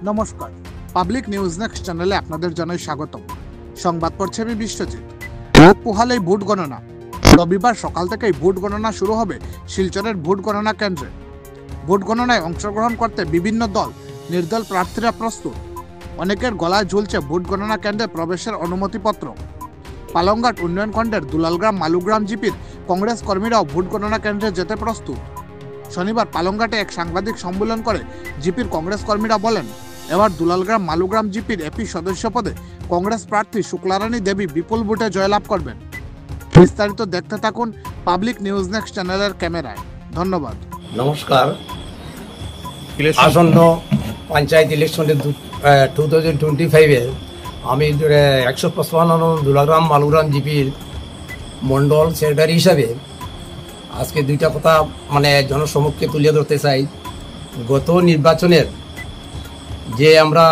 নমস্কার, public news next চ্যানেলে আপনাদের জানাই স্বাগতম। সংবাদ পড়ছে আমি বিশ্বজিৎ। রাত পোহালেই ভোট গণনা। রবিবার সকাল থেকেই ভোট গণনা শুরু হবে শিলচরের ভোট গণনা কেন্দ্রে। ভোট গণনায় অংশগ্রহণ করতে বিভিন্ন দল নির্দল প্রার্থীরা প্রস্তুত। অনেকের গলায় ঝুলছে ভোট গণনা কেন্দ্রে প্রবেশের অনুমতিপত্র। পালংঘাট উন্নয়ন খণ্ডের দুলালগ্রাম মালুগ্রাম জিপির কংগ্রেস কর্মীরাও ভোট গণনা কেন্দ্রে যেতে প্রস্তুত। শনিবার পালংঘাটে এক সাংবাদিক সম্মেলন করে জিপির কংগ্রেস কর্মীরা বলেন, এবার দুলালগ্রাম মালুগ্রাম জিপির এপি সদস্য পদে কংগ্রেস প্রার্থী শুক্লারানী দেবী বিপুল ভোটে জয়লাভ করবেন। বিস্তারিত দেখতে থাকুন পাবলিক নিউজ নেক্সট চ্যানেলের ক্যামেরায়। ধন্যবাদ। নমস্কার। আসন্ন পঞ্চায়েত ইলেকশনের 2025-এর আমি 155 দুলাগ্রাম মালুগ্রাম জিপির মন্ডল সেক্রেটারি হিসাবে আজকে দুইটা কথা জনসমক্ষে তুলে ধরতে চাই। গত নির্বাচনের যে আমরা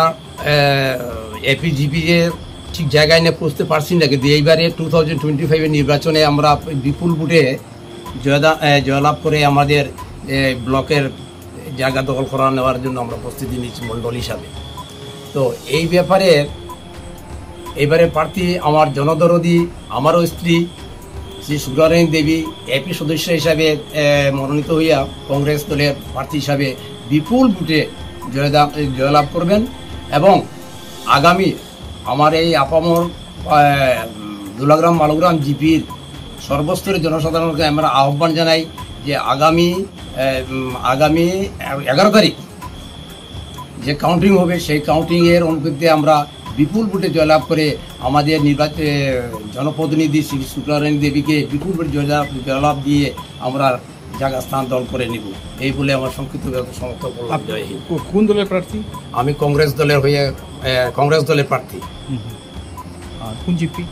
এপি জিপির ঠিক জায়গায় নিয়ে পৌঁছতে পারছি না, কিন্তু এইবারে 2025-এর নির্বাচনে আমরা বিপুল ভোটে জয়লাভ করে আমাদের ব্লকের জায়গা দখল করা নেওয়ার জন্য আমরা প্রস্তুতি নিচ্ছি মন্ডল হিসাবে। তো এই ব্যাপারে এইবারে প্রার্থী আমার জনদরদি, আমারও স্ত্রী শ্রী শুক্লারানী দেবী এপি সদস্য হিসাবে মনোনীত হইয়া কংগ্রেস দলের প্রার্থী হিসাবে বিপুল ভোটে জয়লাভ করবেন। এবং আগামী আমার এই আপামর দুলাগ্রাম মালুগ্রাম জিপির সর্বস্তরের জনসাধারণকে আমরা আহ্বান জানাই যে আগামী 11 তারিখ যে কাউন্টিং হবে, সেই কাউন্টিংয়ের অনুপস্থিতিতে আমরা বিপুল ভোটে জয়লাভ করে আমাদের জনপ্রতিনিধি শ্রী শুক্লারানী দেবীকে বিপুল ভোটে জয়লাভ দিয়ে আমরা জায়গা স্থান দল করে নিব, এই বলে আমার সংক্ষিপ্ত সমর্থন করলাম। জয় হিন্দ। কোন দলের প্রার্থী? আমি কংগ্রেস দলের প্রার্থী। আর কোন জিপি?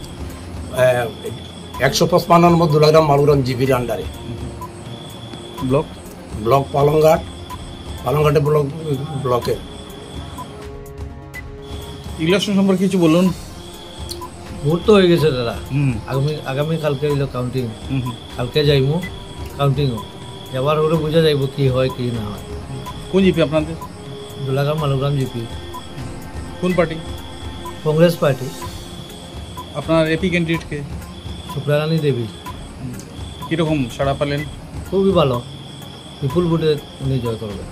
155 নম্বর দুলাগ্রাম মালুগ্রাম জিপির আন্ডারে। ব্লক পালংঘাটে ব্লকের। ইলেকশন সম্পর্কে কিছু বলুন। ভোট তো হয়ে গেছে দাদা। আগামী কালকে হইল কাউন্টিং। কালকে যাইমু কাউন্টিংও যাবার হলে বোঝা যাইব কি হয় কি না হয়। কোন জিপি আপনাদের? দুলাগ্রাম মালুগ্রাম জিপি। কোন পার্টি? কংগ্রেস পার্টি। আপনার এপি ক্যান্ডিডেটকে? শুক্লারানী দেবী। কীরকম সাড়া পেলেন? খুবই ভালো, বিপুল ভোটে উনি জয় করবেন।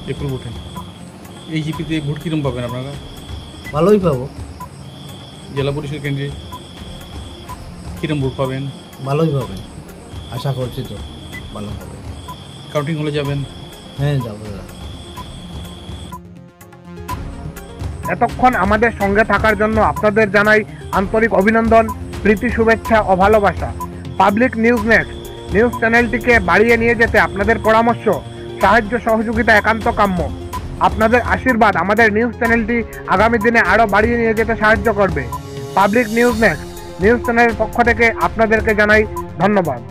বিপুল ভোটে। এই জিপিতে ভোট কীরকম পাবেন আপনারা? ভালোই পাবো। জেলা পরিষদ ক্যান্ডিডেট কীরকম ভোট পাবেন? ভালোই পাবেন, আশা করছি তো ভালো হবে। কাউন্টিং হলে যাবেন? হ্যাঁ যাবো দাদা। এতক্ষণ আমাদের সঙ্গে থাকার জন্য আপনাদের জানাই আন্তরিক অভিনন্দন, প্রীতি, শুভেচ্ছা ও ভালোবাসা। পাবলিক নিউজ নেক্সট নিউজ চ্যানেলটিকে বাড়িয়ে নিয়ে যেতে আপনাদের পরামর্শ, সাহায্য, সহযোগিতা একান্ত কাম্য। আপনাদের আশীর্বাদ আমাদের নিউজ চ্যানেলটি আগামী দিনে আরও বাড়িয়ে নিয়ে যেতে সাহায্য করবে। পাবলিক নিউজ নেক্সট নিউজ চ্যানেলের পক্ষ থেকে আপনাদেরকে জানাই ধন্যবাদ।